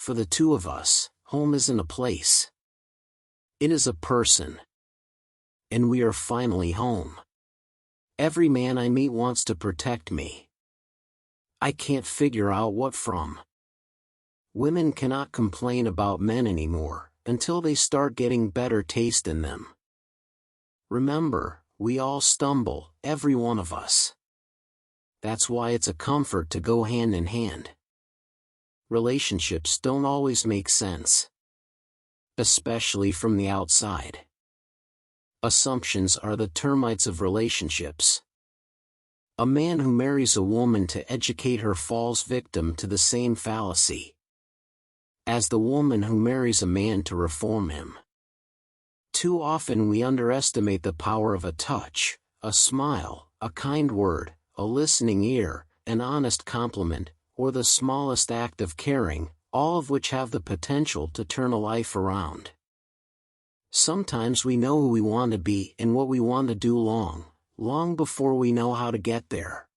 For the two of us, home isn't a place. It is a person. And we are finally home. Every man I meet wants to protect me. I can't figure out what from. Women cannot complain about men anymore, until they start getting better taste in them. Remember, we all stumble, every one of us. That's why it's a comfort to go hand in hand. Relationships don't always make sense. Especially from the outside. Assumptions are the termites of relationships. A man who marries a woman to educate her falls victim to the same fallacy as the woman who marries a man to reform him. Too often we underestimate the power of a touch, a smile, a kind word, a listening ear, an honest compliment, or the smallest act of caring, all of which have the potential to turn a life around. Sometimes we know who we want to be and what we want to do long before we know how to get there.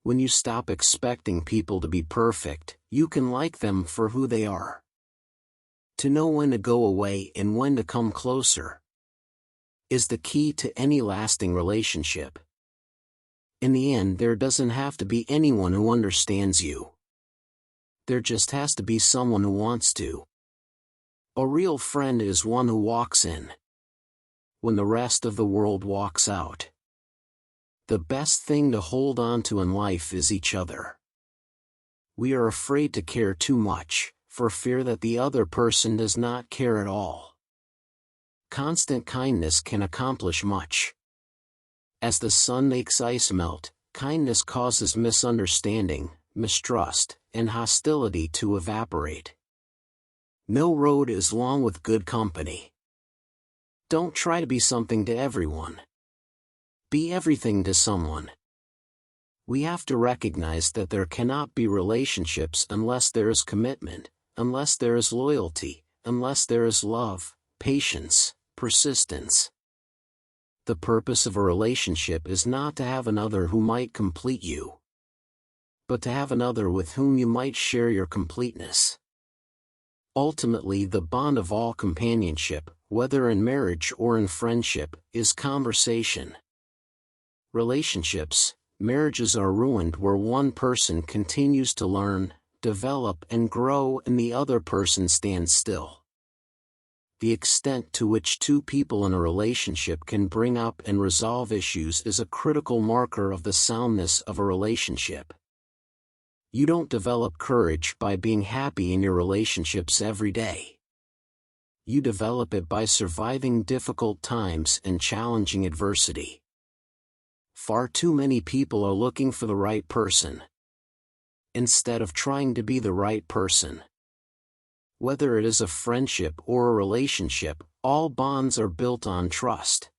When you stop expecting people to be perfect, you can like them for who they are. To know when to go away and when to come closer is the key to any lasting relationship. In the end, there doesn't have to be anyone who understands you. There just has to be someone who wants to. A real friend is one who walks in when the rest of the world walks out. The best thing to hold on to in life is each other. We are afraid to care too much, for fear that the other person does not care at all. Constant kindness can accomplish much. As the sun makes ice melt, kindness causes misunderstanding, mistrust, and hostility to evaporate. No road is long with good company. Don't try to be something to everyone. Be everything to someone. We have to recognize that there cannot be relationships unless there is commitment, unless there is loyalty, unless there is love, patience, persistence. The purpose of a relationship is not to have another who might complete you, but to have another with whom you might share your completeness. Ultimately, the bond of all companionship, whether in marriage or in friendship, is conversation. Relationships, marriages are ruined where one person continues to learn, develop and grow and the other person stands still. The extent to which two people in a relationship can bring up and resolve issues is a critical marker of the soundness of a relationship. You don't develop courage by being happy in your relationships every day. You develop it by surviving difficult times and challenging adversity. Far too many people are looking for the right person, instead of trying to be the right person. Whether it is a friendship or a relationship, all bonds are built on trust.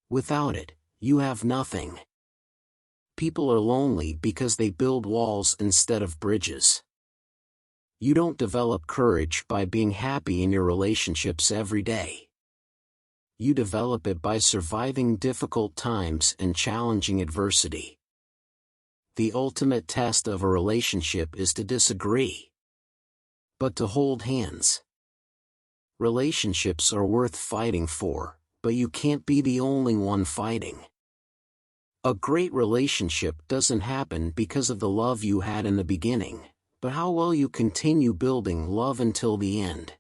Without it, you have nothing. People are lonely because they build walls instead of bridges. You don't develop courage by being happy in your relationships every day. You develop it by surviving difficult times and challenging adversity. The ultimate test of a relationship is to disagree, but to hold hands. Relationships are worth fighting for, but you can't be the only one fighting. A great relationship doesn't happen because of the love you had in the beginning, but how well you continue building love until the end.